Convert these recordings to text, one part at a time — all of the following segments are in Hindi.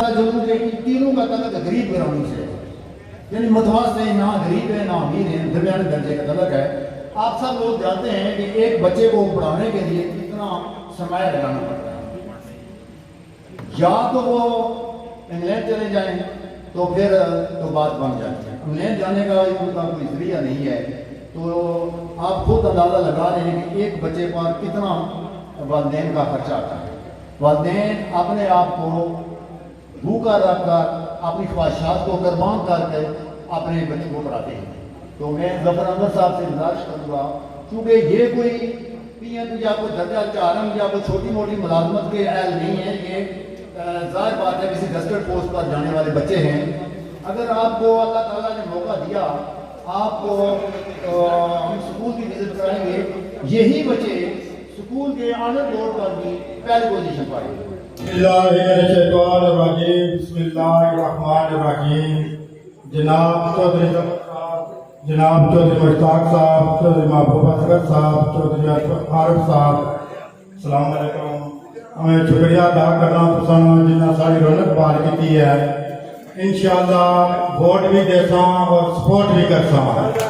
सारा जुल्म है कि तीनों का तलक गरीब घरानों से है, यानी मधवास है, ना गरीब है ना अमीर है, दरमियाने दर्जे का तलक है। आप सब लोग जानते हैं कि एक बच्चे को पढ़ाने के लिए कितना सरमाया लगाना पड़ता है। या तो वो इंग्लैंड चले जाएं तो फिर तो बात बन जाती है। इंग्लैंड जाने का उनका कोई जरिया नहीं है, तो आप खुद अंदाज़ा लगा रहे हैं कि एक बच्चे पर कितना वालिदैन का खर्चा आता है। वालिदैन अपने आप को भूखा रखकर अपनी ख्वाहिशात को कुर्बान करके अपने बच्चे को पढ़ाते हैं। तो मैं ज़फ़र अहमद साहब से गुजारिश करूँगा, क्योंकि ये कोई पीएन या कोई दर्जा चारम या कोई छोटी मोटी मुलाजमत के अहल नहीं है, ये ज़ाहिर बात है किसी गस्टेड पोस्ट पर जाने वाले बच्चे हैं। अगर आपको अल्लाह ताला ने मौका दिया, आपको हम स्कूल की विजिट कराएंगे, यही बच्चे स्कूल के ऑनर बोर्ड पर भी पहली पोजीशन पाएंगे। जनाब चौधरी जनाब चौधरी मुश्ताक साहब, चौधरी महबूब असगर साहब, चौधरी आरिफ साहब, सलाम अलैकुम। मैं शुक्रिया अदा करना तुसां जिन्ना सारी रौनक बार की है। इंशाअल्लाह वोट भी देसा और सपोर्ट भी करसा,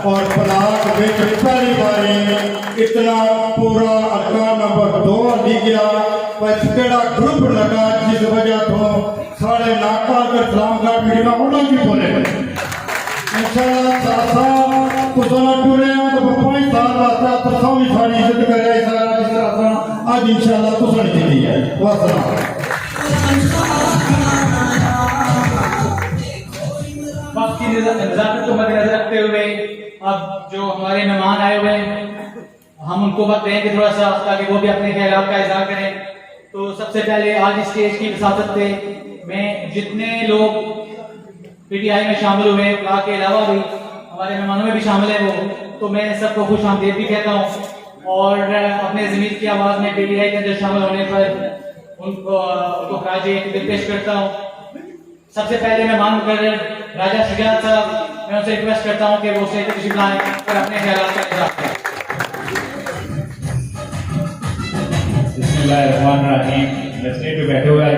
और ब्लॉक विच पहली बारी इतना पूरा अरकान नंबर 2 ली गया। पर केड़ा ग्रुप लगा जिस वजह तो सारे नाका के सलामगार मीडिया उन्होंने भी बोले इंशाअल्लाह सासा तुसां टुरे तो 5 साल वास्ते तुसां भी सारी इज्जत करे सारा जिस तरह आज इंशाअल्लाह तुसां ने दी है। वासलाम। वक्त की नज़ाकत को मद्देनजर रखते हुए अब जो हमारे मेहमान आए हुए हैं, हम उनको वक्त देंगे थोड़ा सा ताकि वो भी अपने ख्यालात का इज़हार करें। तो सबसे पहले आज स्टेज की विसासत पे मैं जितने लोग पीटीआई में शामिल हुए ब्लॉक के अलावा भी हमारे मेहमानों में भी शामिल है वो, तो मैं सबको खुश आमदीद भी कहता हूँ और अपने ज़मीर की आवाज़ में पीटीआई के अंदर शामिल होने पर उनको खराज तहसीन पेश करता हूँ। सबसे पहले मेहमान मुकर्रर राजा शुजात साहब, मैं उनसे रिक्वेस्ट करता हूँ कि वो स्टेज पर तशरीफ लाएं और अपने ख्यालात का इज़हार करें। बिस्मिल्लाहिर्रहमानिर्रहीम। स्टेज पे बैठे हुए हैं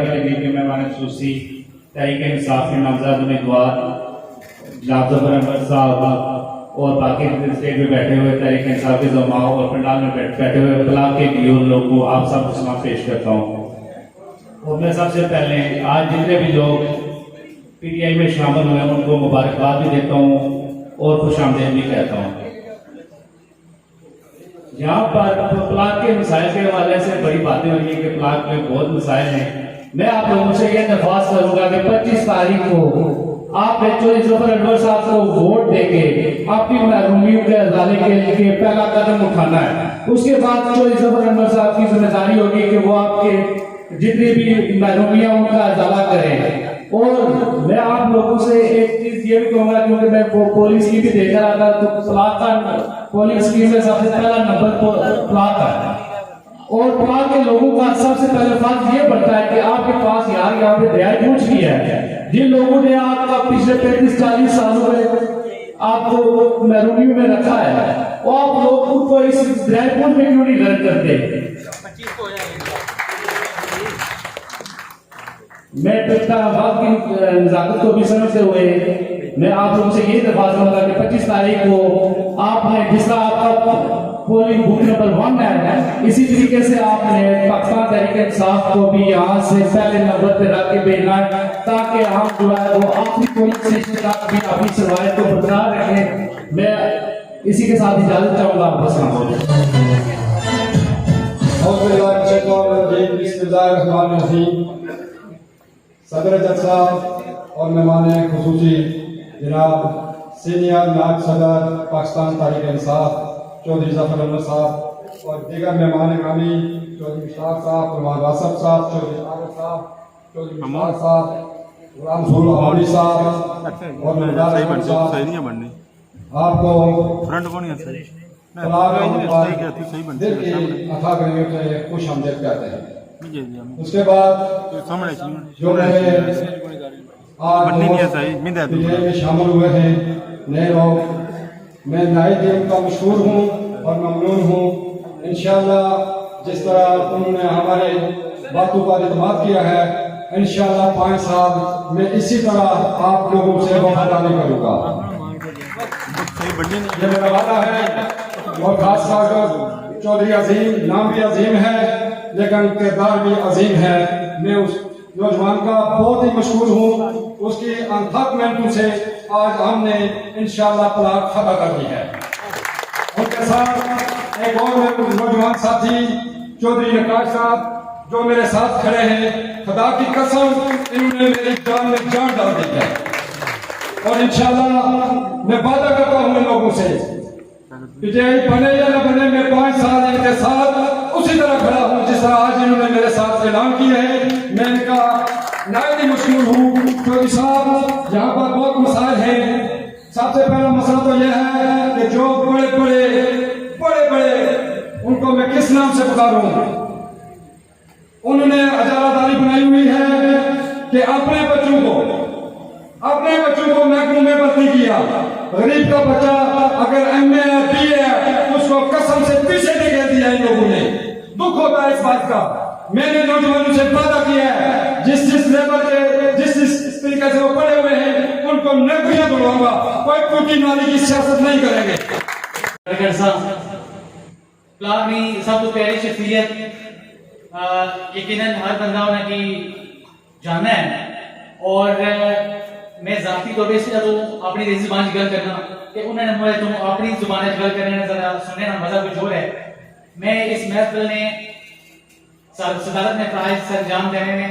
मेहमान खुसूसी तहरीक इंसाफ के नामजद उम्मीदवार जनाब ज़फ़र अहमद साहब और बाकी स्टेज पे बैठे हुए तहरीक इंसाफ के ज़माओं और पंडाल में बैठे हुए ब्लॉक के डीओ लोगों को आप सब सलाम पेश करता हूँ। और मैं सबसे पहले आज जितने भी लोग पीटीआई में शामिल हुए उनको मुबारकबाद भी देता हूँ और खुशामदीद भी कहता हूँ। यहाँ पर प्लाट के मसाइल के हवाले से बड़ी बातें हुई है कि प्लाट में बहुत मसाइल हैं। मैं आप लोगों से यह दरख्वास्त करूंगा कि 25 तारीख को आप चौधरी ज़फ़र अनवर साहब को वोट देके अपनी महरूमियों के अजाले के लिए पहला कदम उठाना है। उसके बाद चौधरी ज़फ़र अनवर साहब की जिम्मेदारी होगी कि वो आपके जितनी भी महरूमियां उनका अजाला करें। और मैं आप लोगों से एक चीज ये भी कहूंगा, क्योंकि मैं पोलिंग स्कीम भी देख रहा था, तो प्लाट का पोलिंग स्कीम में सबसे पहला नंबर प्लाट का है और प्लाट के लोगों का सबसे पहले फर्ज ये बनता है कि आपके पास यहाँ पे दयाई पूछ भी है। जिन लोगों ने आपका पिछले 35-40 सालों में आपको महरूमियों में रखा है, वो आप लोग उनको इस दयाई पूछ में क्यों नहीं गर्द करते? मैं नजाकत को भी समझते हुए मैं आप लोगों से यही दरख्वास्त करूंगा कि 25 तारीख को आपने जिसका आपका पोलिंग बूथ नंबर 1 है, इसी तरीके से आपने पाकिस्तान तहरीक इंसाफ को भी यहाँ से पहले नंबर पर रख के भेजना है, ताकि हम जो है वो आखिरी पोलिंग स्टेशन तक भी अपनी सरवाइव को बरकरार रखें। मैं इसी के साथ इजाजत चाहूंगा। सदर जज साहब और मेहमान खुसूसी जनाब सीनियर नायब सदर पाकिस्तान तहरीक इंसाफ चौधरी ज़फ़र अहमद साहब और दीगर मेहमान ग्रामी चौधरी मुश्ताक साहब, फरमान वासफ साहब, चौधरी आरिफ साहब, चौधरी मुश्ताक साहब, गुलाम रसूल अहमदी साहब और मेहमान साहब, आपको फ्रंट कौन है दिल की अथाह गलियों से खुश आमदीद कहते हैं। उसके बाद जो में शामिल हुए हैं नए लोग, मैं नए दिन का मशहूर हूँ और ममनून हूँ। इंशाअल्लाह जिस तरह उन्होंने हमारे बातों पर इत्मीनान किया है, इंशाल्लाह 5 साल मैं इसी तरह आप लोगों से वफादारी करूंगा। ये मेरा वादा है। और खास कर चौधरी अजीम नाम भी अजीम है लेकिन किरदार भी अजीम है। मैं उस नौजवान का बहुत ही मशहूर हूँ। उसकी अनथक मेहनतों से आज हमने इंशाल्लाह प्लाट फतह कर दी है। उनके साथ एक और मेरे नौजवान साथी चौधरी नकाश साहब जो मेरे साथ खड़े हैं, खुदा की कसम इन्होंने मेरी जान में जान डाल दी है। और इंशाल्लाह मैं वादा करता हूं इन लोगों से पीटीआई बने या न बने, मैं 5 साल इनके साथ उसी तरह खड़ा हूं जिस तरह आज इन्होंने मेरे साथ ऐलान किया है। मैं इनका नायब मशहूर हूँ। चौधरी साहब यहाँ पर बहुत मसाइल हैं। सबसे पहला मसला तो यह है कि जो बड़े बड़े उनको मैं किस नाम से पुकारूं। उन्होंने अजारादारी बनाई हुई है कि अपने बच्चों को महकमों में भर्ती किया। गरीब का बच्चा अगर MA है BA है उसको कसम से पीछे ढकेल दिया इन लोगों ने। दुख होता है इस बात का। मैंने नौजवानों से वादा किया है जिस लेवल के जिस तरीके से वो पढ़े हुए हैं उनको नौकरियां दिलवाऊंगा। कोई टूटी नाली की सियासत नहीं करेंगे। प्लाट में सब तो प्यारी शख्सियत यकीनन हर बंदा उनकी जानना है। और मैं जाती तौर पर तो अपनी देसी जुबान गल करना कि उन्होंने मुझे तुम अपनी जुबान गल करने जरा सुनने का मजा कुछ और है। मैं इस महफिल ने सदारत में प्राइज सरंजाम देने में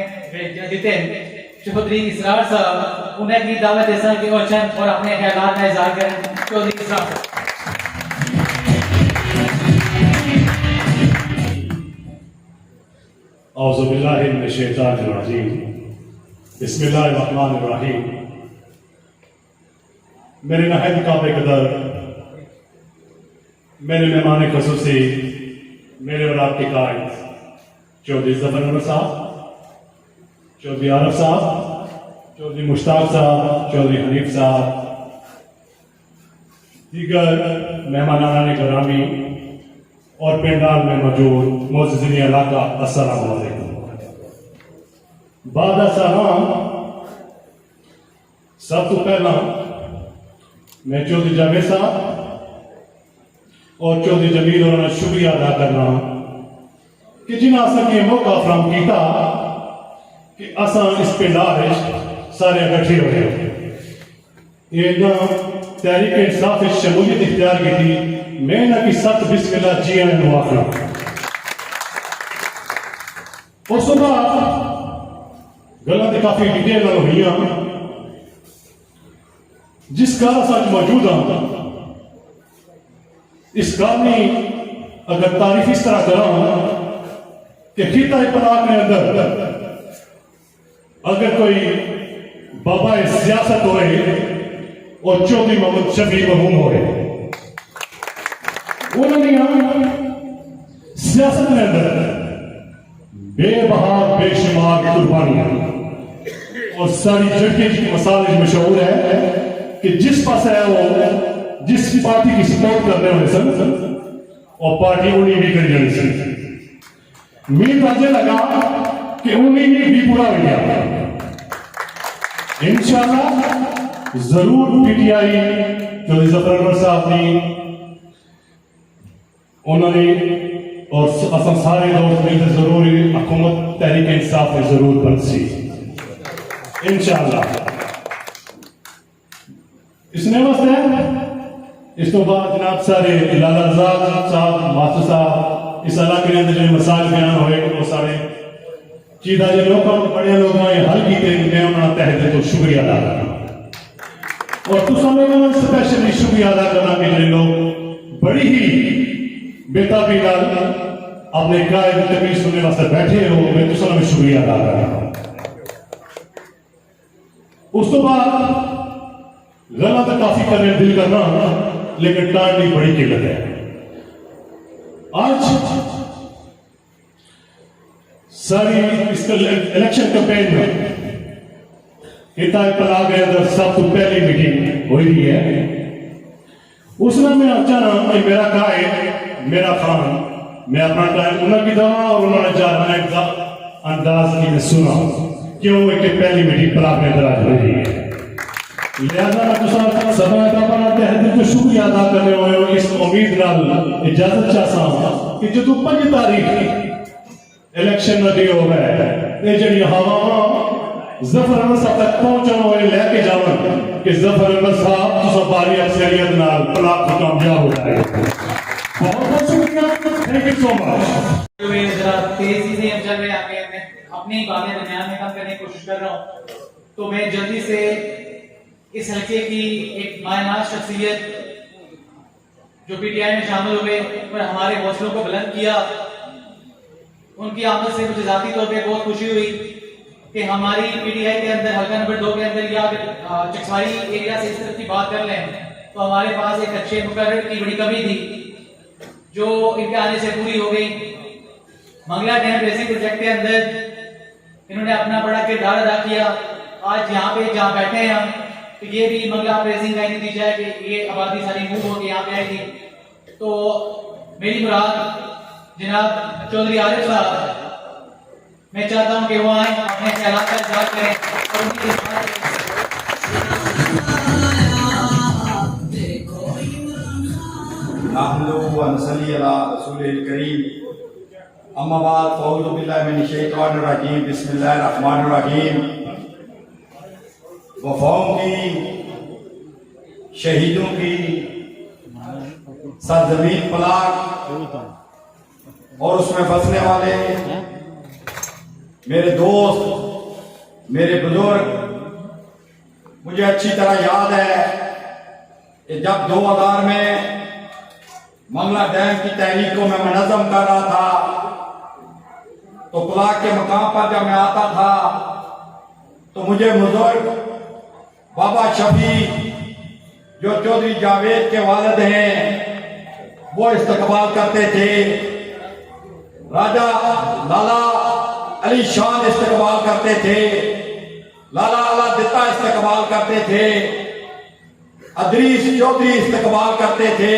जीते चौधरी इसरार साहब उन्हें की दावत ऐसा कि वो चंद और अपने ख्यालात का इजहार करें। चौधरी इसरार साहब। औज़ुबिल्लाहि मिनश्शैतानिर्रजीम। बिस्मिल्लाहिर्रहमानिर्रहीम। मेरे नहायत काबिल कदर मेरे मेहमान ख़ुसूसी मेरे और आपके कायद चौधरी ज़फ़र अहमद साहब, चौधरी आरफ साहब, चौधरी मुश्ताक साहब, चौधरी हनीफ साहब, दीगर मेहमानान गिरामी और पेंडाल में मौजूद मोअज़्ज़िज़ीन इलाका, अस्सलामु अलैकुम। बाद सलाम सब तो पहला मैं चौधरी जावेद साहब और चौधरी जमील होना शुक्रिया अदा करना कि जिन्हें असा के मौका फराम किया कि असा इस पिंडाल सारे इकट्ठे हुए। ये ना तहरीक इंसाफ शमूलियत इख्तियार की थी। मैं ना कि सत बिस्मिल्लाह जी आखना। उस बाद गल्लां ते काफी डिटेल हुई जिस कार अस मौजूद हाँ इस कार में अगर तारीफ इस तरह करा कि खिता पलाक के अंदर अगर कोई बाबा सियासत होए और चौधरी मोहम्मद शफी महमूद होए उन्होंने सियासत के अंदर बेबहा बेशुमार कुर्बानियां और सारी जड़के की मसाल मशहूर है कि जिस पास है वो जिस पार्टी की सपोर्ट करने वाले सन और पार्टी उन्हीं भी कर जानी सन। मीर मुझे लगा कि उन्हीं भी पूरा हो गया। इंशाल्लाह जरूर पीटीआई चौधरी ज़फ़र अहमद साहब ने उन्होंने और असम सारे दोस्त मिलकर जरूर हुकूमत तहरीक इंसाफ में जरूर बन सी इंशाल्लाह। इसने वास्ते इस तो बाद जनाब सारे लाला रज़ाक साहब मास्टर साहब इस इलाके के अंदर जो मसाइल बयान होए वो सारे चीज़ा जो लोगों बड़े लोग हल किए मैं उन्होंने तहत तो शुक्रिया अदा करना और तुसा मैं स्पेशली शुक्रिया अदा करना कि जो लोग बड़ी ही बेताबी नाल अपने कायद तकरीर सुनने वास्ते बैठे हो मैं तुसा भी शुक्रिया अदा करना। उस तो बाद गला तो काफी करने दिल करना लेकिन टाइम की बड़ी किल्लत है। आज सारी इस इलेक्शन कैंपेन में हिताय पला के अंदर सब तो पहली मीटिंग हो रही है। उसमें मैं अचानक कि मेरा कायद मेरा खान मैं अपना टाइम उन्होंने दवा और उन्होंने जाना अंदाज की मैं सुना क्यों एक पहली मीटिंग पर आपने दराज भेजी है। लिहाजा तुम सभा का बड़ा तहे दिल तो शुक्रिया अदा करने हुए हो इस उम्मीद नाल इजाजत चाहता कि जो 5 तारीख इलेक्शन नदी हो गए ये जड़ी हवा जफर अहमद साहब तक पहुंचने वाले लेके जावन कि जफर अहमद साहब तो बारी अक्सरियत नाल प्लाट कामयाब हो जाए। बहुत बहुत शुक्रिया, थैंक यू सो मच। जरा तेजी से हम चल रहे हैं, मैं अपनी बातें दरमियान में कम करने की कोशिश कर रहा हूँ, तो मैं जल्दी से इस हल्के की एक मायनाज शख्सियत जो पीटीआई में शामिल हुए और हमारे हौसलों को बुलंद किया, उनकी आमद से मुझे जाती तौर पे बहुत खुशी हुई कि हमारी पीटीआई के अंदर हल्का नंबर 2 के अंदर या चकवाई एरिया से इस तरह की बात कर लें तो हमारे पास एक अच्छे मुकर्रर की बड़ी कमी थी जो इनके आने से पूरी हो गई। मंगला डैम रेसिंग प्रोजेक्ट के अंदर इन्होंने अपना बड़ा किरदार अदा किया। आज यहाँ पे जहाँ बैठे हैं हम, तो ये भी मंगला रेसिंग का ही नतीजा है कि ये आबादी सारी मूव होकर यहाँ पे आएगी। तो मेरी मुराद जनाब चौधरी आरिफ साहब, मैं चाहता हूँ कि वो आए अपने ख्यालात का इज़हार करें और उनकी वफाओं की, शहीदों की सरजमीन पलाक और उसमें बसने वाले मेरे दोस्त, मेरे बुजुर्ग, मुझे अच्छी तरह याद है कि जब 2000 में मंगला डैम की तहरीक को मैं मुनज़्ज़म कर रहा था तो प्लाक के मकाम पर जब मैं आता था तो मुझे बुजुर्ग बाबा शफी जो चौधरी जावेद के वालिद हैं वो इस्तकबाल करते थे, राजा लाला अली शान इस्तकबाल करते थे, लाला अलादित्ता इस्तकबाल करते थे, अदरीस चौधरी इस्तकबाल करते थे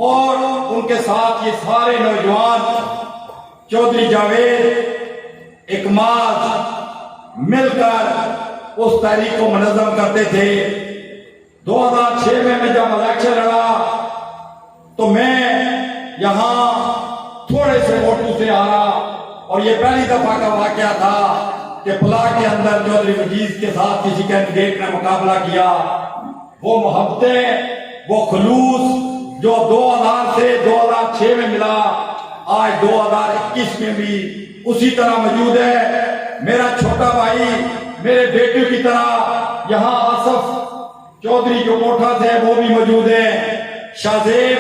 और उनके साथ ये सारे नौजवान चौधरी जावेद इकमाल मिलकर उस तहरीक को मुनज़्ज़म करते थे। 2006 में मैं जब इलेक्शन लड़ा तो मैं यहां थोड़े से वोटों से आ रहा और ये पहली दफा का वाकया था कि प्लाक के अंदर चौधरी मजीद के साथ किसी कैंडिडेट ने मुकाबला किया। वो मोहब्बतें, वो खुलूस जो 2000 से 2006 में मिला, आज 2021 में भी उसी तरह मौजूद है। मेरा छोटा भाई मेरे बेटे की तरह यहाँ आसफ चौधरी जो कोठा से वो भी मौजूद है। शाहजेब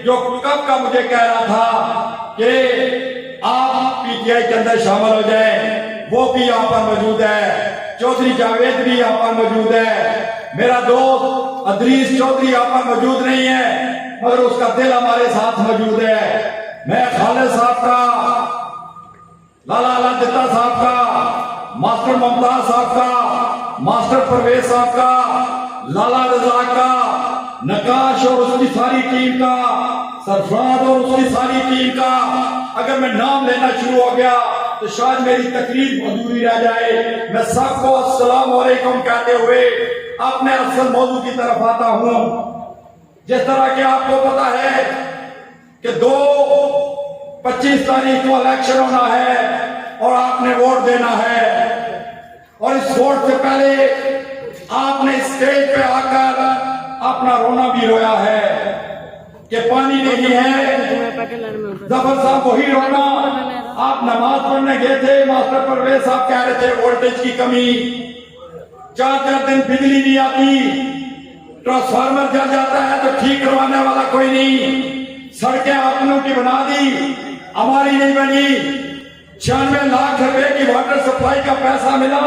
जो कब का मुझे कह रहा था कि आप पीटीआई के अंदर शामिल हो जाएं, वो भी यहाँ पर मौजूद है। चौधरी जावेद भी यहाँ पर मौजूद है। मेरा दोस्त अदरीस चौधरी यहाँ पर मौजूद नहीं है मगर उसका दिल हमारे साथ मौजूद है। मैं खालिद साहब का, लाला अलादित्ता साहब का, मास्टर मुमताज साहब का, मास्टर परवेज साहब का, लाला रजा का, नकाश और उसकी सारी टीम का, सरफराज और उसकी सारी टीम का, अगर मैं नाम लेना शुरू हो गया तो शायद मेरी तकरीर अधूरी रह जाए। मैं सबको अस्सलाम वालेकुम कहते हुए अपने असल मौजू की तरफ आता हूं। जिस तरह के आपको पता है कि 25 तारीख को इलेक्शन होना है और आपने वोट देना है और इस वोट से पहले आपने स्टेज पे आकर अपना रोना भी रोया है कि पानी नहीं है। जफर साहब वही रोना, आप नमाज पढ़ने गए थे, मास्टर परवेज साहब कह रहे थे वोल्टेज की कमी, 4 दिन बिजली नहीं आती, ट्रांसफार्मर जल जाता है तो ठीक करवाने वाला कोई नहीं, सड़कें आपने की बना दी, हमारी नहीं बनी। 96 लाख रुपए की वाटर सप्लाई का पैसा मिला,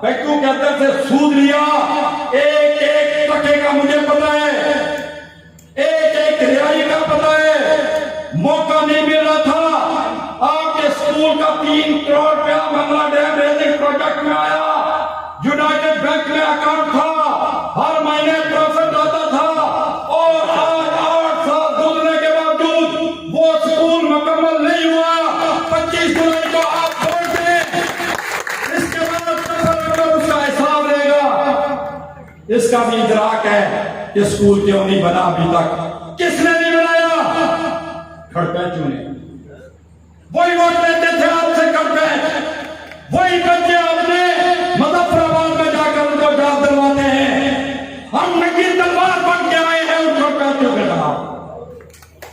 बैंकों के अंदर से सूद लिया, एक एक टके का मुझे पता है, एक एक रियाई का पता है। मौका नहीं मिल रहा था। आपके स्कूल का 3 करोड़ रुपया मंगला डैम रेजिंग प्रोजेक्ट में आया, यूनाइटेड बैंक में अकाउंट था, हर महीने प्रॉफिट आता था और आज 8 साल गुजरने के बावजूद वो स्कूल मुकम्मल नहीं हुआ। 25 जुलाई को आप वोट दें, इसका भी इदराक है कि स्कूल क्यों नहीं बना अभी तक। किसने नहीं बनाया? खड़पे चुने, वही वोट लेते थे आपसे खड़पे, वही बच्चे आपने मुजफ्फराबाद में जाकर उनको जवाब दिलवाते हैं। हम नंगी तलवार बन के आए हैं उन खड़पेचों के खिलाफ,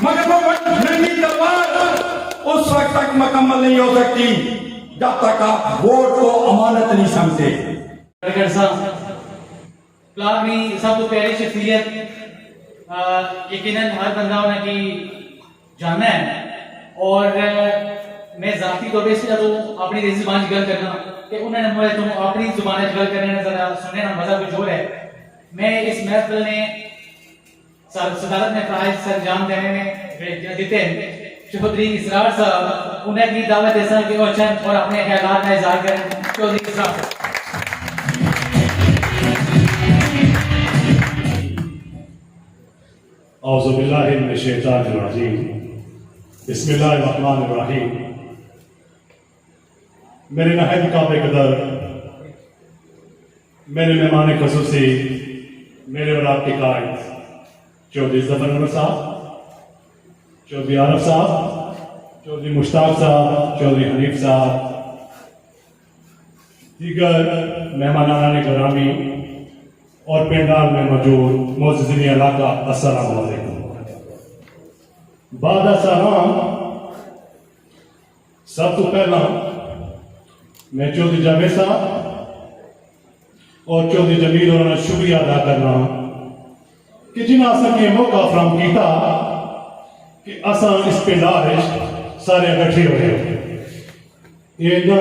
मगर वो नंगी तलवार उस वक्त तक मुकम्मल नहीं हो सकती जब तक आप वोट को अमानत नहीं समझते। प्लाट में सब तो प्यारी शख्सियत यकीनन हर बंदा उन्हें की जानना है, और मैं जाती तौर पर तो अपनी देसी जुबान गल करना कि उन्होंने मुझे तुम अपनी जुबान गल करने जरा सुनने ना मजा कुछ और है। मैं इस महफिल ने सदारत में प्राइज सर जान देने में देते चौधरी इसरार साहब उन्हें की दावत ऐसा कि वो चंद और अपने ख्यालात का इज़हार करें। चौधरी इसरार साहब। औज़ु बिल्लाहि मिनश शैतानिर रजीम, बिस्मिल्लाहिर रहमानिर रहीम। मेरे नहायत काबिल कदर मेरे मेहमान ख़ुसूसी, मेरे और आपके कायद चौधरी ज़फ़र अहमद साहब, चौधरी आरफ साहब, चौधरी मुश्ताक साहब, चौधरी हनीफ साहब, दीगर मेहमानान गिरामी और पेंडाल में मौजूद मोअज़्ज़िज़ीन इलाका, अस्सलामु अलैकुम। बाद सलाम, सब तो पहला मैं चौधरी जावेद साहब और चौधरी जमील होना शुक्रिया अदा करना कि जिन्हें असा के मौका फराहम किया कि असा इस पिंडाल सारे इकट्ठे हुए। ये ना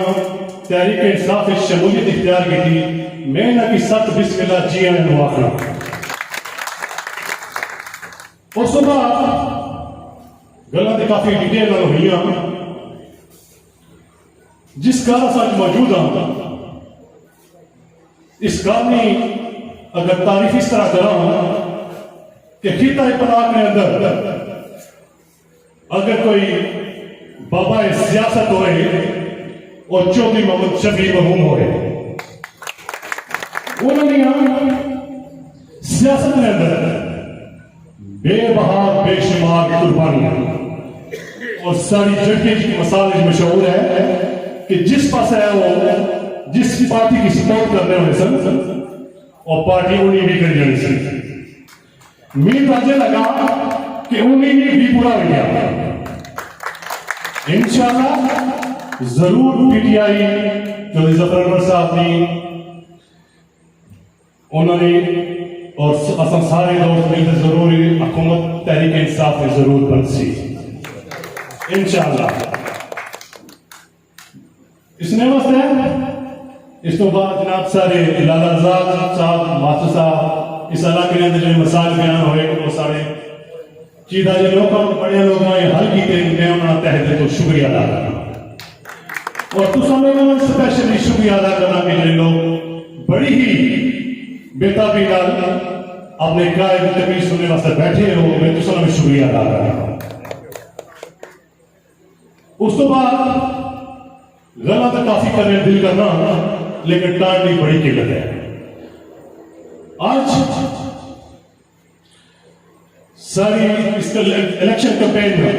तहरीक इंसाफ शमूलियत इख्तियार की थी, मैं ना कि सत बिस्मिल्लाह जी आने आखना। उस बाद गल्लां ते काफी डिटेल नाल होईयां, जिस कारण अस अज मौजूद हाँ इस कारण अगर तारीफ इस तरह करा कि खिता पलाक के अंदर अगर कोई बाबा सियासत होए और चौधरी मोहम्मद शफी मरहूम होए, उन्होंने सियासत के अंदर बेबहा बेशुमार कुर्बानियां और सारी जड़के की मिसाल मशहूर है कि जिस पास है वो जिस पार्टी की सपोर्ट करने वाले सन और पार्टी उन्हीं भी कर जानी सन। मीर राजे लगा कि उन्हीं भी पूरा हो गया। इंशाअल्लाह जरूर पीटीआई चौधरी ज़फ़र अहमद साहब ने उन्होंने और असम सारे दोस्त मिलकर जरूर हुकूमत तहरीक इंसाफ में जरूर बनसी इंशाअल्लाह। इसने वास्ते इस तो बाद जनाब सारे लाला रज़ाक साहब मास्टर साहब इस इलाके के अंदर जो मसाल बयान होए वो सारे चीज़ा जो लोग बड़े लोग हल किए, मैं उन्होंने तहे दिल तो शुक्रिया अदा करना और तुम लोगों ने स्पेशली शुक्रिया अदा करना कि जो लोग बड़ी ही बेताबी नाल अपने कायद तकरीर सुनने वास्ते बैठे हो, मैं तुम लोग शुक्रिया अदा करना। उस तो बाद गला तो काफी करने दिल करना, लेकिन टाइम की बड़ी किल्लत है। आज सारी इसका इलेक्शन कैंपेन में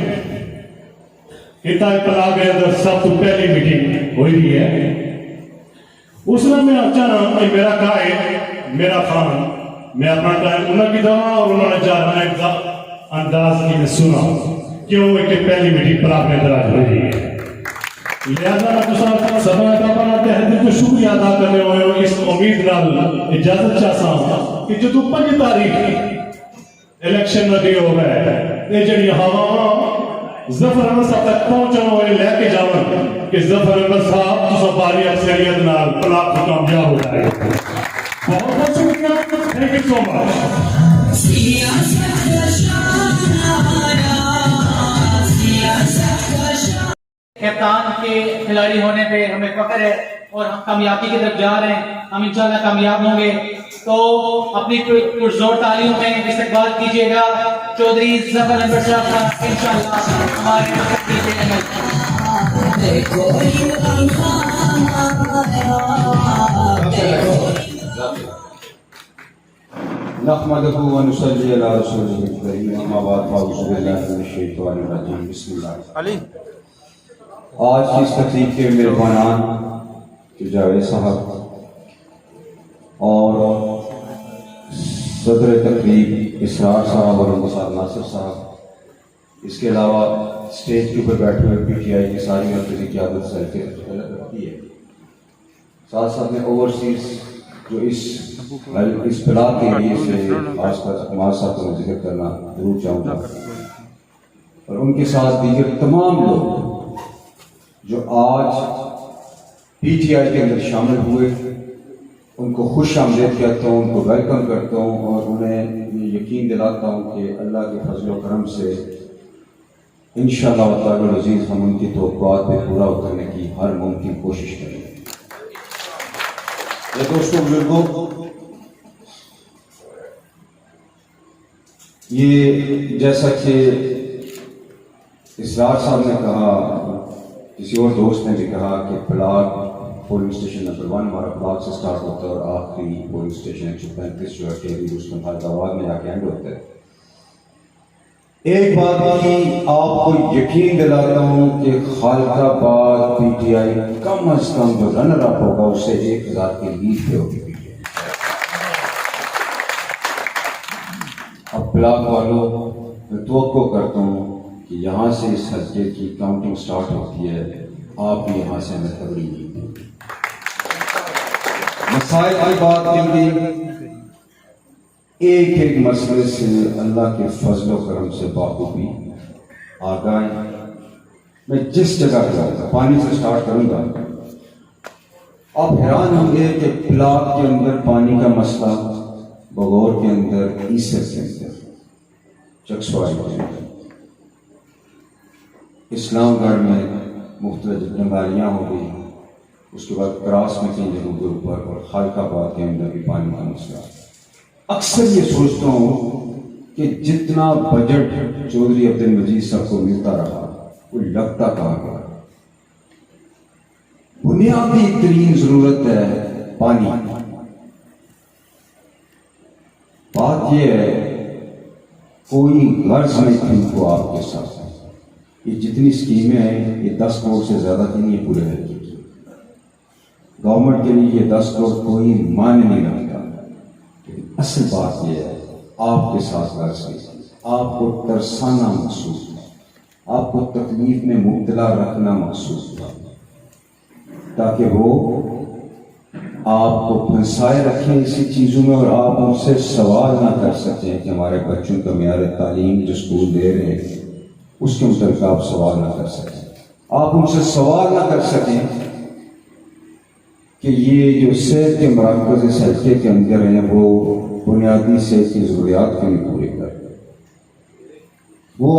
इतना पला के अंदर सब तो पहली मीटिंग हो रही है। उसमें मैं अचानक मेरा कायद मेरा खान मैं अपना टाइम उन्होंने दवा और उन्होंने जाना अंदाज की मैं सुना क्यों एक पहली मीटिंग पर आपने अंदर हो रही है। लिहाजा मैं समय का अपना तहरीर को शुक्रिया अदा करने वाले इस उम्मीद नाल इजाजत चाहता कि जो 5 तारीख इलेक्शन में हो गए ये जड़ी हवा ज़फ़र अहमद साहब तक पहुंचने वाले लेके जावन कि ज़फ़र अहमद साहब तो बारी अक्सरियत नाल पलाक कामयाब हो जाए। बहुत बहुत शुक्रिया, थैंक यू सो मच। कप्तान के खिलाड़ी होने पे हमें फख्र है और हम कामयाबी की तरफ जा रहे हैं, हम इंशाल्लाह कामयाब होंगे। तो अपनी पुरजोर तालियों में इस्तकबाल कीजिएगा चौधरी ज़फ़र अहमद साहब का इंशाल्लाह हमारे नहमदहु व नुसल्ली अला रसूलिहिल करीम अम्मा बाद फ़अऊज़ु बिल्लाहि मिनश शैतानिर रजीम बिस्मिल्लाह। आज की इस तकरीब के मेहमानान जावेद साहब और सदर तकरीब इसरार साहब और उनके साथ नासिर साहब, इसके अलावा स्टेज के ऊपर बैठे हुए PTI की सारी मरकज़ी क़यादत से रखती है। साथ साथ में ओवरसीज जो इस ब्लॉक के लिए से खासकर हमारे साथ को जिक्र करना जरूर चाहूँगा, और उनके साथ दीगर तमाम लोग जो आज PTI के अंदर शामिल हुए, उनको खुश आमदीद कहता हूँ, उनको वेलकम करता हूँ और उन्हें ये यकीन दिलाता हूँ कि अल्लाह के फजल व करम से इंशाअल्लाह ताला अज़ीज़ हम उनकी तवक्कुआत पे पूरा उतरने की हर मुमकिन कोशिश करेंगे। दोस्तों बुजुर्गों, ये जैसा कि इसरार साहब ने कहा, किसी और दोस्त ने भी कहा कि ब्लॉक पोलिंग स्टेशन नंबर 1 हमारा ब्लॉक से स्टार्ट होता है और आखिरी पोलिंग स्टेशन 135 जो है टेरी रुस्तम हैदराबाद में जाके एंड होता है। एक बात की आपको यकीन दिलाता हूँ कि खालिकाबाद PTI कम अज कम जो रनर अप होगा उससे 1000 की लीड पे होगी PTI। अब ब्लॉक वालों, मैं तवक्को करता हूँ कि यहाँ से इस हल्के की काउंटिंग स्टार्ट होती है, आप भी यहाँ से हमें खबरी लीड देंगे। मसाइल की बात करेंगे, एक एक मसले से अल्लाह के फजल व करम से बाखूबी आगाह। मैं जिस जगह जाऊंगा पानी से स्टार्ट करूंगा, आप हैरान होंगे कि ब्लॉक के अंदर पानी का मसला, बगौर के अंदर, ईसर के अंदर, चकसवाई के अंदर, इस्लामगढ़ में मुख्तलिफ जंगालियाँ हो गई, उसके बाद क्रास में कई जगहों के ऊपर, और खालिकाबाद के अंदर भी पानी का मसला। अक्सर ये सोचता हूँ कि जितना बजट चौधरी अब्दुल मजीद साहब को मिलता रहा वो लगता कहाँ गया। बुनियादी तरीन जरूरत है पानी। बात यह है कोई गर्ज नहीं थी उनको आपके साथ। ये जितनी स्कीमें हैं ये 10 करोड़ से ज्यादा की नहीं है पूरे हल्के की। गवर्नमेंट के लिए ये 10 करोड़ कोई मान नहीं रखता। असल बात यह है आपके साथ गर्ज नहीं, आपको तरसाना महसूस हुआ, आपको तकलीफ में मुब्तला रखना महसूस हुआ, ताकि वो आपको फंसाए रखें इसी चीज़ों में और आप उनसे सवाल ना कर सकें कि हमारे बच्चों का मेयार तालीम जो स्कूल दे रहे हैं उसके मुताबिक आप सवाल ना कर सकें। आप उनसे सवाल ना कर सकें कि ये जो सेहत के मराकज़ इस हल्के के अंदर हैं वो बुनियादी सेहत की ज़रूरियात को नहीं पूरी कर वो,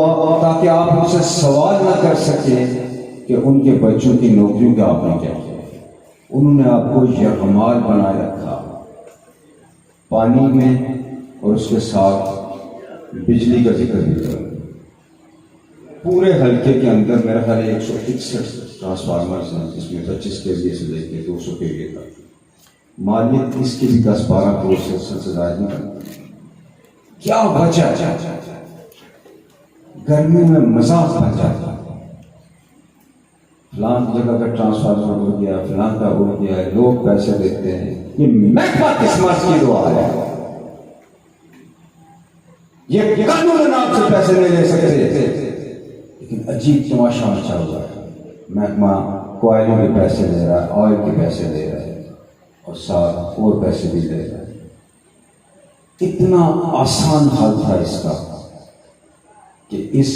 ताकि आप उनसे सवाल ना कर सकें कि उनके बच्चों की नौकरियों का आपने क्या किया। उन्होंने आपको यरगमाल बनाए रखा पानी में, और उसके साथ बिजली का जिक्र भी करूँ। पूरे हल्के के अंदर मेरा ख्याल 161 ट्रांसफार्मर्स हैं, जिसमें 25 kV से लेकर 200 kV तक। मालिक इसके भी 10-12 करोड़ से ज्यादा नहीं बनते। क्या वजह है? गर्मियों में मजाक बन जाता है, फलां जगह का ट्रांसफार्मर हो गया, फलां का हो गया, लोग पैसे देते हैं। ये महकमा किस मर्ज की दुआ है? ये कानून आपसे पैसे नहीं ले सकते, लेकिन अजीब तमाशा मचा हुआ है। महकमा कोयलों के पैसे दे रहा है, ऑयल के पैसे दे रहा है, और साथ और पैसे भी दे रहा है। इतना आसान हल था इसका कि इस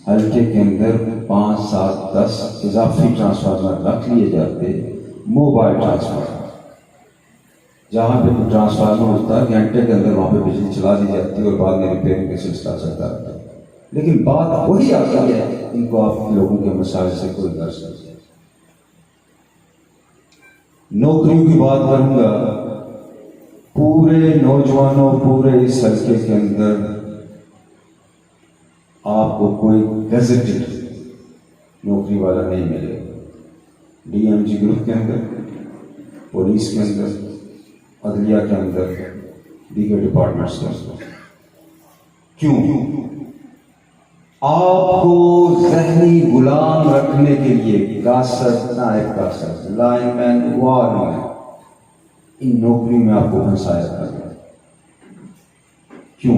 हल्के के अंदर 5, 7, 10 इजाफी ट्रांसफार्मर रख लिए जाते, मोबाइल ट्रांसफार्मर। जहाँ पे ट्रांसफार्मर होता है घंटे के अंदर वहाँ पे बिजली चला दी जाती है और बाद में रिपेयरिंग का सिलसिला चलता रहता है। लेकिन बात वही आती है, इनको आप लोगों के मसाइल से कोई गर्ज नहीं। नौकरियों की बात करूंगा, पूरे नौजवानों, पूरे इस हल्के के अंदर आपको कोई गजेटेड नौकरी वाला नहीं मिलेगा। DMG ग्रुप के अंदर, पुलिस के अंदर, अदलिया के अंदर, दीगर डिपार्टमेंट्स का। क्यों? आपको जहनी गुलाम रखने के लिए कासर, नायब कासर, लाइनमैन, वारमैन, इन नौकरी में आपको फंसाया था। क्यों?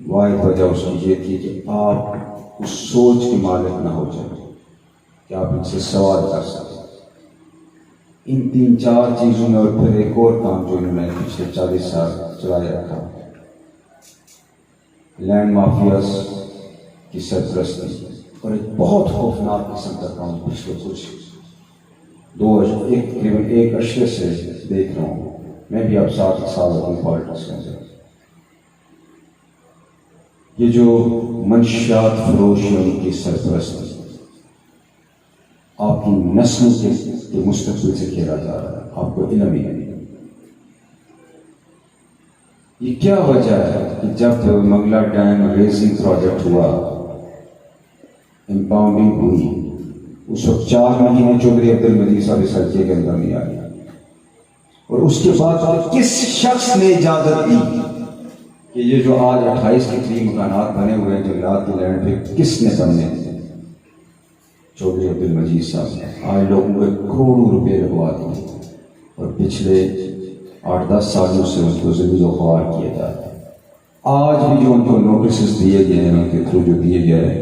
वाहिद वजह उसकी ये थी कि आप उस सोच के मालिक ना हो जाए कि आप इनसे सवाल कर सकते। इन 3-4 चीजों में, और फिर एक और काम जो इन्होंने पिछले 40 साल चलाए रखा, लैंड माफियाज की सरपरस्ती, और एक बहुत खौफनाक किस्म का काम पिछले तकरीबन एक अरसे से देख रहा हूँ। मैं भी अब 7 साल अपनी पॉलिटिक्स के अंदर, ये जो मंशियात फरोश है उनकी सरपरस्ती आपकी नस्लों के मुस्तकबिल से खेला जा रहा है, आपको इल्म ही नहीं। ये क्या वजह है कि जब मंगला डैम रेजिंग प्रोजेक्ट हुआ, इंपाउंडिंग हुई, उस वक्त 4 महीने चौधरी अब्दुल मजीद साहब इस हल्के के अंदर नहीं आए, और उसके बाद किस शख्स ने इजाजत दी कि ये जो आज 28 के करीब मकानात बने हुए हैं जंगलात की लैंड पे, किसने बनने दिए? चौधरी अब्दुल मजीद साहब ने। आज लोगों को करोड़ों रुपए लगवा दिए, और पिछले 8-10 सालों से उसको ज़मीन ख्वार किया जा रहा है। आज भी जो उनको नोटिस दिए गए हैं, उनके थ्रू जो दिए गए हैं,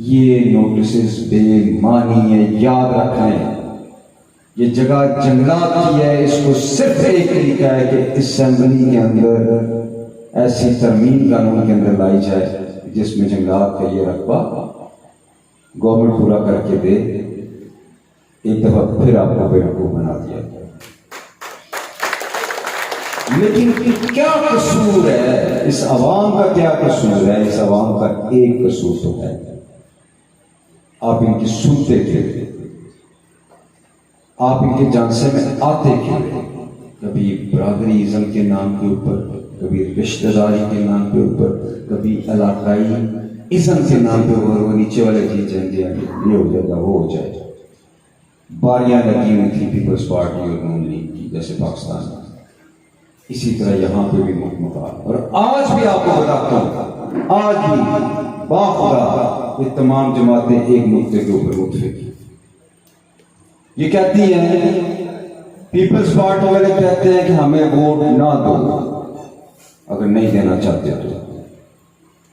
ये नोटिस बेमानी है। याद रखें, ये जगह जंगलात की है। इसको सिर्फ एक तरीका है कि असेंबली के अंदर ऐसी तरमीम कानून के अंदर लाई जाए जिसमें जंगलात का ये रकबा गवर्नमेंट पूरा करके दे। एक दफा फिर आपको बेवकूफ बना दिया गया। लेकिन क्या कसूर है इस अवाम का? क्या कसूर है इस अवाम का? एक कसूर तो है, आप इनकी सुनते थे, आप इनके जानसे में आते क्यों? कभी बरादरीज़म के नाम के ऊपर, कभी रिश्तेदारी के नाम के ऊपर, कभी इलाकाई इज़म के नाम पे, वो नीचे वाले जी जाएंगे, ये हो जाएगा, वो हो जाएगा। बारियां लगी हुई थी पीपल्स पार्टी और नून लीग की, जैसे पाकिस्तान में, इसी तरह यहाँ पे भी मुकम्मल। और आज भी आपको बताता हूँ, आज भी बाखुदा ये तमाम जमातें एक नुक्ते के ऊपर मुतफिक। ये कहती हैं, पीपल्स पार्टी वाले कहते हैं कि हमें वोट ना दो, अगर नहीं देना चाहते तो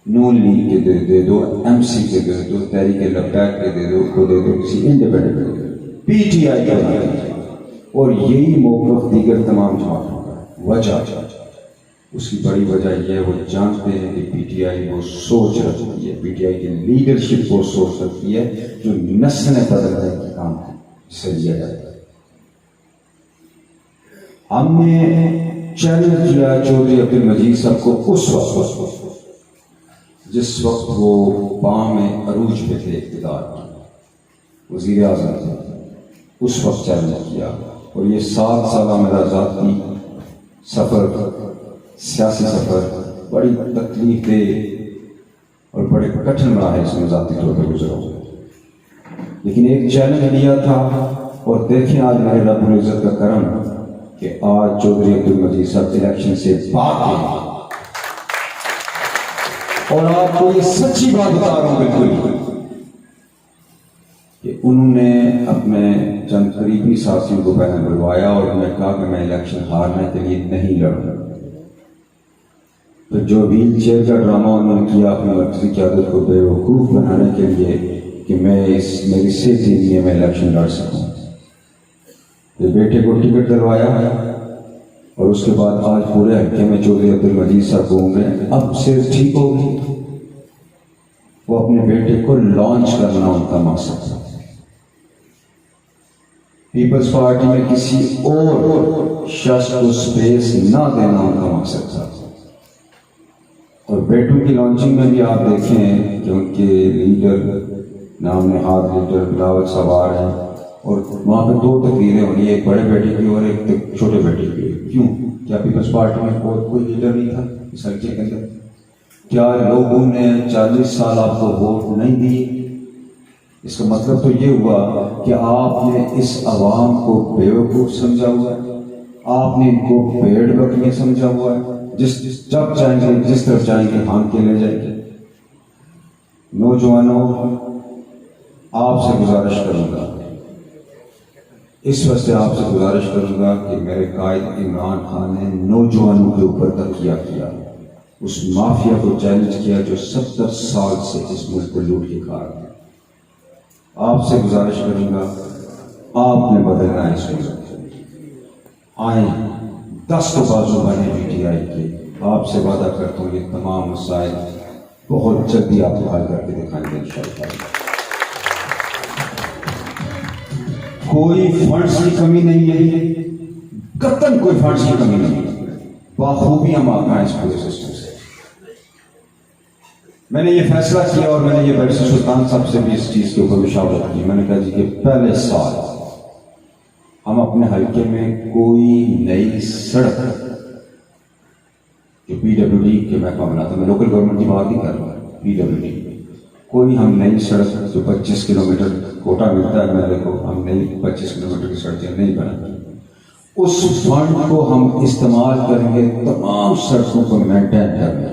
नून लीग के दे दो, एमसी के दे दो, तहरीक लब्बैक के दे दो, को दे दो, किसी इंडिपेंडेंट पीटीआई का। और यही मौक़िफ़ दीगर तमाम जमातों का। वजह उसकी बड़ी वजह यह है, वो जानते हैं कि पीटीआई वो सोच रखती है, पीटीआई की लीडरशिप वो सोच रखती है जो नस्लें बदलने का काम से लिया जाता है। हमने चैलेंज किया चौधरी अब्दुल मजीद साहब को उस वक्त जिस वक्त वो बाम में अरूज पे थे, इक़्तिदार की वज़ीर आज़म थे, उस वक्त चैलेंज किया। और ये 7 साल मेरा ज़ाती सफ़र, सियासी सफ़र बड़ी तकलीफ दे और बड़े कठिन मराहिल से ज़ाती तौर पर गुजरा, लेकिन एक चैलेंज लिया था। और देखें आज मेरे रब्बुल इज़्ज़त का करम कि आज चौधरी अब्दुल मजीद साहब इलेक्शन से बाहर। और आपको ये सच्ची बात बता रहा हूं बिल्कुल कि उन्होंने अपने चंद करीबी साथियों को पहले बुलवाया और उन्होंने कहा कि मैं इलेक्शन हारने के लिए नहीं लड़ूंगा। तो जो व्हील चेयर का ड्रामा उन्होंने किया अपनी मर्जी की आदत को बेवकूफ़ बनाने के लिए कि मेरी सेहत नहीं है मैं इलेक्शन लड़ सकूं, तो बेटे को टिकट दिलवाया और उसके बाद आज पूरे हल्के में चौधरी अब्दुल मजीद साहब घूम रहे हैं। अब से ठीक हो गई, वो अपने बेटे को लॉन्च करना उनका मकसद था। पीपल्स पार्टी में किसी और शख्स को स्पेस ना देना उनका मकसद था। और बेटों की लॉन्चिंग में भी आप देखें कि उनके लीडर नाम नहाद लीडर बिलावल साहब आ रहे हैं और वहाँ पे 2 तकरीरें हो रही है, एक बड़े बेटे की और एक छोटे बेटे की। क्यों? क्या पीपल्स पार्टी में कोई लीडर नहीं था इस हल्के के अंदर? क्या लोगों ने 40 साल आपको वोट नहीं दिए? इसका मतलब तो ये हुआ कि आपने इस अवाम को बेवकूफ़ समझा हुआ है, आपने इनको भेड़ बकरियां समझा हुआ है, जब चाहेंगे जिस तरफ चाहेंगे हाँ के ले जाएंगे। नौजवानों, आपसे गुजारिश करूंगा, इस वक्त आपसे गुजारिश करूंगा कि मेरे कायद इमरान खान ने नौजवानों के ऊपर तकिया किया, उस माफिया को चैलेंज किया जो 70 साल से इस मुल्क को लूट के खा रहा है। आपसे गुजारिश करूंगा, आपने बदलना है इस मुल्क को। आए 10 को बाजू बने PTI के, आपसे वादा करता हूँ ये तमाम मसाइल बहुत जल्दी आपको हल करके दिखाएंगे इंशाअल्लाह। कोई फंड्स की कमी नहीं है, कतन कोई फंड्स की कमी नहीं है, बाखूबी हम आका इस पूरे सिस्टम से। मैंने ये फैसला किया और मैंने ये बैरिस्टर सुल्तान साहब से भी इस चीज के ऊपर मुशावरत की। मैंने कहा जी कि पहले साल हम अपने हल्के में कोई नई सड़क जो PWD के महकमा बनाता, मैं लोकल गवर्नमेंट की बात नहीं कर रहा, PWD कोई हम नई सड़क जो 25 किलोमीटर कोटा मिलता है मेरे को, हम नई 25 किलोमीटर की सड़कें नहीं बनाएंगे। उस फंड को हम इस्तेमाल करेंगे तमाम सड़कों को मेंटेन करने,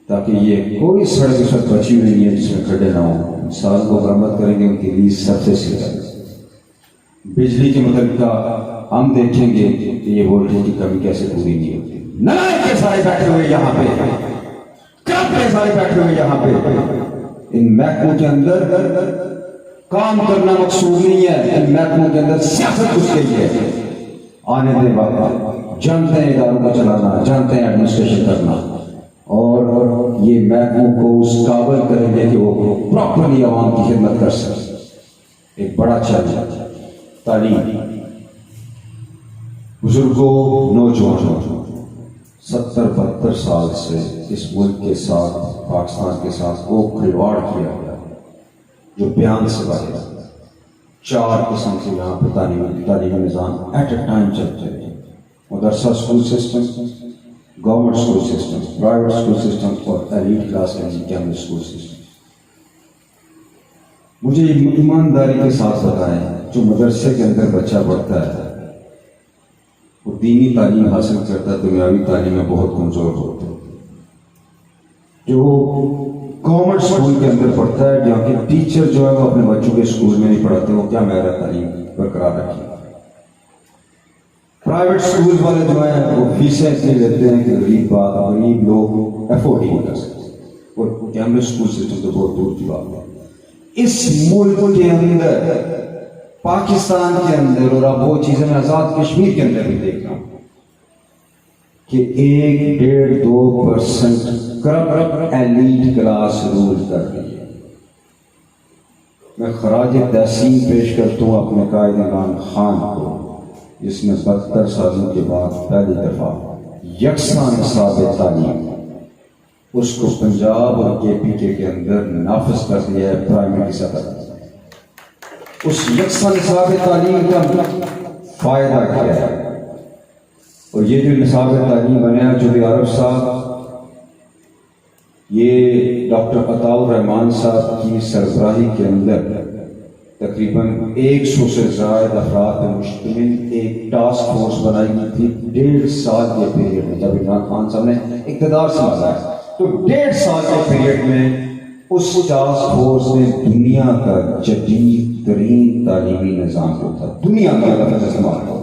ताकि ये कोई सड़क इस वक्त बची हुई नहीं है जिसमें खड्डे ना हो। साल को बरामद करेंगे, उनकी लीज सबसे सीधा। बिजली के मतलब का हम देखेंगे कि ये वोल्टेज की कमी कैसे पूरी नहीं होती। नालायक के सारे बैठे हुए यहाँ पे, कब के सारे बैठे हुए यहाँ पे, इन महकमों के अंदर काम करना मकसूद नहीं है, इन महकमों के अंदर सियासत घुस गई है। आने दे बाबा, जानते हैं इदारों को चलाना, जानते हैं एडमिनिस्ट्रेशन करना, और ये महकमों को उस काबिल करेंगे कि वो प्रॉपरली आवाम की खिदमत कर सके। एक बड़ा चैलेंज तालीम, बुजुर्गों, नौजवानों, 70-72 साल से इस मुल्क के साथ, पाकिस्तान के साथ वो खिलवाड़ किया गया जो बयान से बाहर। 4 किस्म से यहाँ पर तालीमी निज़ाम एट अ टाइम चलते हैं। मदरसा school system, government school system, private school system और elite class Cambridge school system. मुझे ईमानदारी के साथ बताएं, जो मदरसे के अंदर बच्चा पढ़ता है वो दीनी तालीम हासिल करता है, दुनियावी तालीम में बहुत कमजोर होता है। जो गवर्नमेंट स्कूल के अंदर पढ़ता है, जहाँ के टीचर जो है वो अपने बच्चों के स्कूल में नहीं पढ़ाते, वो क्या मेरा तालीम बरकरार रखें। प्राइवेट स्कूल वाले जो है वो फीसें इतनी लेते हैं कि गरीब लोग अफोर्ड ही नहीं कर सकते, और कैंब्रिज स्कूल सिस्टम तो बहुत दूर की बात है। इस मुल्क के अंदर, पाकिस्तान के अंदर, और अब वो चीजें मैं आजाद कश्मीर के अंदर भी देख रहा हूं कि 1-1.5-2% करप्ट एलीट क्लास रूल कर रही है। मैं खराज तहसीन पेश करता हूं अपने कायद इमरान खान को, जिसने 72 सालों के बाद पहली दफा यकसा निसाब तालीम उसको पंजाब और KPK के अंदर नाफिज कर दिया है प्राइमरी सतह। उस यकसा निसाब तालीम का फायदा क्या है? और ये जो निसाब तालीम बना जो आरफ साहब, ये डॉक्टर अताउर रहमान साहब की सरबराही के अंदर तकरीबन 100 से ज्यादा अफराद पर मुश्तमिल एक टास्क फोर्स बनाई गई थी 1.5 साल के पीरियड में। जब इमरान खान साहब ने इक़्तिदार संभाला तो 1.5 साल के पीरियड में उस टास्क फोर्स ने दुनिया का जदीद तरीन तालीमी निज़ाम जो था, दुनिया का लफ्ज़ इस्तेमाल किया,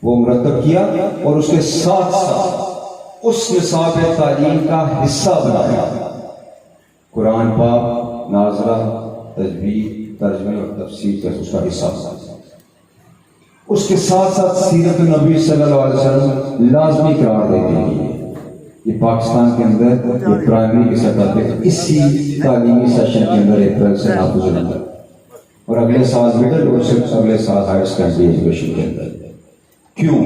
वो मुरतब किया और उसके साथ साथ उस निसाब तालीम का हिस्सा बनाया कुरान पाक, नाज़रा, तजवीद, तर्जमे और तफसीर का उसका हिस्सा था। उसके साथ साथ सीरत नबी सल्लल्लाहु अलैहि वसल्लम लाजमी करार देते हैं। ये पाकिस्तान के अंदर ये प्राइमरी की सतह पे इसी तालीमी सेशन के अंदर अप्रैल से नाफिज होगा और अगले साल मिडिल और सिर्फ अगले साल हायर सेकेंडरी एजुकेशन के अंदर। क्यों?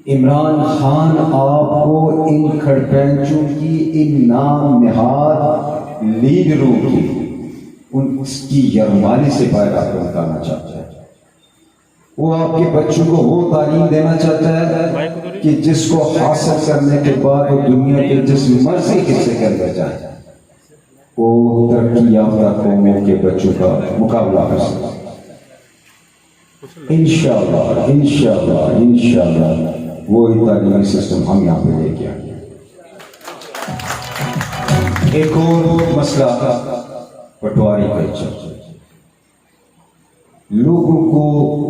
इमरान खान आपको इन खड़पेंचों की, इन नाम निहाद लीडरों की, उसकी यरमाली से बाहर आपको निकालना चाहता है। वो आपके बच्चों को वो तालीम देना चाहता है कि जिसको हासिल करने के बाद वो दुनिया के जिस मर्जी हिस्से के अंदर जाए वो तरक्की याफ्ता कौमों के बच्चों का मुकाबला कर सकता। इंशाअल्लाह इंशाअल्लाह इंशाअल्लाह वो ही तालीमी सिस्टम हम यहाँ पे लेके आए। एक और मसला पटवारी कल्चर, लोगों को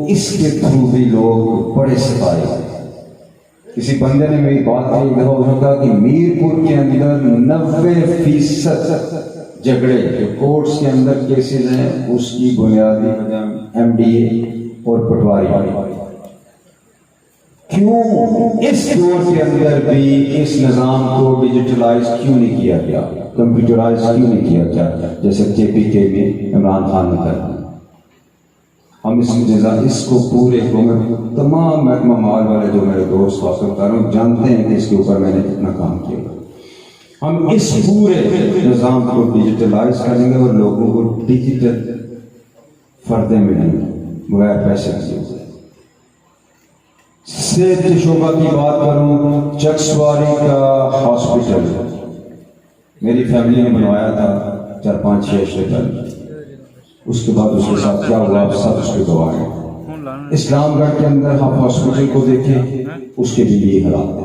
इसके थ्रू भी लोग बड़े सताए। किसी बंदे ने मेरी बात कही, उसने कहा कि मीरपुर के अंदर 90% झगड़े जो कोर्ट्स के अंदर केसेस हैं उसकी बुनियादी वजह MDA और पटवारी। क्यों इस दौर के अंदर भी इस निज़ाम को डिजिटलाइज क्यों नहीं किया गया, कंप्यूटराइज क्यों नहीं किया गया, जैसे KPK में इमरान खान ने कर। हम इसको पूरे तमाम महकमा माल वाले जो मेरे दोस्त वास्तव कर रहे हैं जानते हैं कि इसके ऊपर मैंने कितना काम किया। हम इस पूरे निज़ाम को डिजिटलाइज करेंगे और लोगों को डिजिटल फर्दे मिलेंगे बगैर पैसे के। सेहत शोबा की बात करूं, चक्सवारी का हॉस्पिटल मेरी फैमिली ने बनवाया था 4-5-6 से पहले। उसके बाद उसके साथ क्या हुआ आप सब उसके गवाह हैं। इस्लामगढ़ के अंदर आप हॉस्पिटल को देखें, उसके भी ये हालात हैं।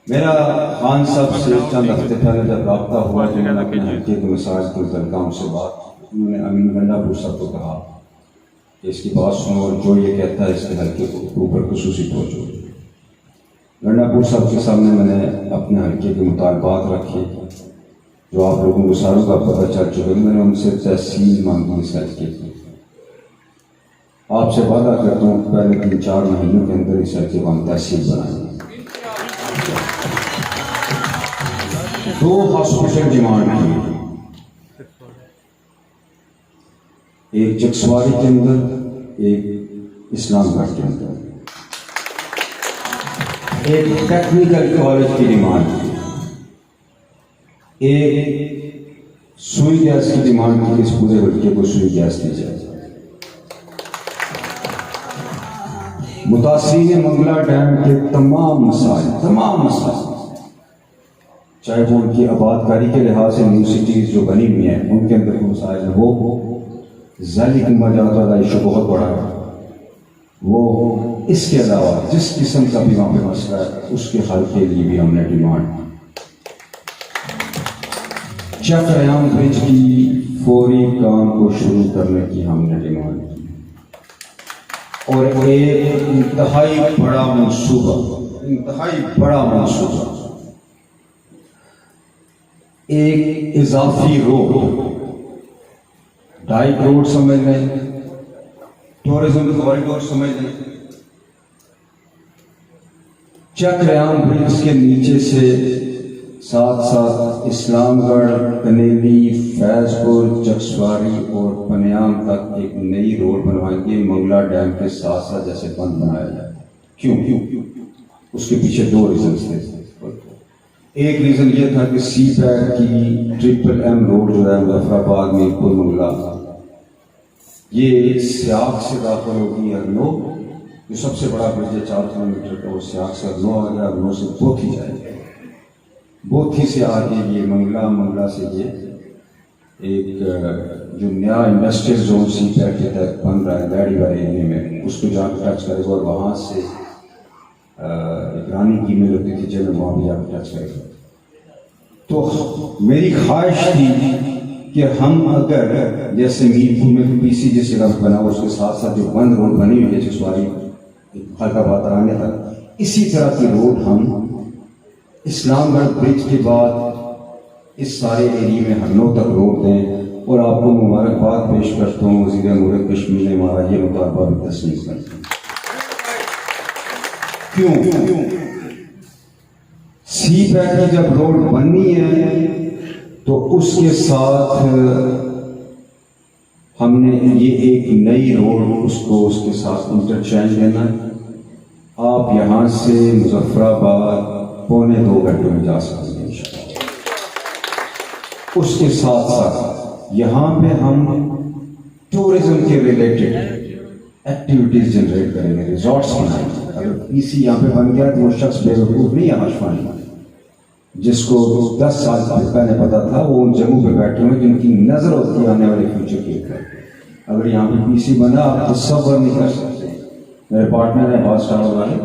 मेरा खान साहब से चंद हफ्ते पहले जब रब्ता हुआ कि मैंने अपने हल्के के मिसाज को तलकाम से बात, उन्होंने अमीन गंडापुर साहब को कहा कि इसकी बात सुनो और जो ये कहता है इसके हल्के को ऊपर खुसूसी पहुंचो। गंडापुर साहब के सामने मैंने अपने हल्के के मुतालबात रखे जो आप लोगों को सारों का पता चल चुका है। मैंने उनसे तहसील मांगी इस हल्के की। आपसे वादा करता हूँ पहले 3-4 महीनों के अंदर इस हल्के को हम तहसील बनाएंगे। 2 हॉस्पिटल डिमांड की, एक चक्सवारी के अंदर, एक इस्लामगढ़ के अंदर। एक टेक्निकल कॉलेज की डिमांड की, एक सुई गैस की डिमांड की, इस पूरे हल्के को सुई गैस दी जाए। मुतासिर मंगला डैम के तमाम मसाइल चाहे वो उनकी आबादकारी के लिहाज से न्यू सिटीज जो बनी हुई हैं उनके अंदर मसाइल है, वो ज़ैली मजात वाला इशू बहुत बड़ा है। वो इसके अलावा जिस किस्म का भी वहाँ पे मसला है उसके हल के लिए भी हमने डिमांड। चक्रयान ब्रिज की फौरी काम को शुरू करने की हमने डिमांड की और एक इंतहाई बड़ा मंसूबा एक इजाफी रोड, डाइक रोड समझ लें, टूरिज्म कॉरिडोर समझ लें। चक्रयान ब्रिज के नीचे से साथ साथ इस्लामगढ़, कनेली, फैजपुर, चक्सवारी और पनियाम तक एक नई रोड बनवाएंगे मंगला डैम के साथ साथ जैसे बंद बनाया जाए। क्यों? उसके पीछे 2 रीजन थे। एक रीजन ये था कि CPAC की MM रोड जो है मुजफ्फराबाद, मीरपुर, मंगला, ये सियाक से दाखिल होगी अरनो, जो सबसे बड़ा ब्रिज है 4 किलोमीटर का, वो सियाक से अरनो आ गया, अरनो से बोथी जाएगा, बोथी से आगे ये मंगला से ये एक जो नया इंडस्ट्रियल जोन CPAC के तहत बन रहा है लैडी वाले एरिया में, उसको जाकर टच करेगा और वहाँ से एक रानी की मिल होती थी जब वहाँ भी जाकर टच करेगा। तो मेरी ख्वाहिश थी कि हम अगर जैसे मीरपुर में PC जिस जगह पर बना उसके साथ साथ जो बंद रोड बनी हुई है चक्सवारी फलकाबाद आने तक, इसी तरह की रोड हम इस्लामगढ़ ब्रिज के बाद इस सारे एरिया में हरनों तक रोड दें। और आपको मुबारकबाद पेश करता हूँ, वज़ीर अमूर कश्मीर ने हमारा ये मुतालबा भी तस्लीम कर दिया। क्यों? CPAC की जब रोड बननी है तो उसके साथ हमने ये एक नई रोड उसको उसके साथ इंटरचेंज लेना है। आप यहाँ से मुजफ्फराबाद 1.25 घंटे में जा सकते हैं। उसके साथ साथ यहाँ पे हम टूरिज्म के रिलेटेड एक्टिविटीज जनरेट करेंगे, रिजॉर्ट्स बनाएंगे। अगर PC यहाँ पे बन गया तो वो शख्स बेवकूफ़ नहीं है आशवानी, जिसको 10 साल पहले पता था, वो उन जगहों पे बैठे हुए जिनकी नजर होती है आने वाले फ्यूचर के ऊपर। अगर यहाँ पे PC बना आप तसव्वुर नहीं कर सकते मेरे पार्टनर है बास टावर वाले,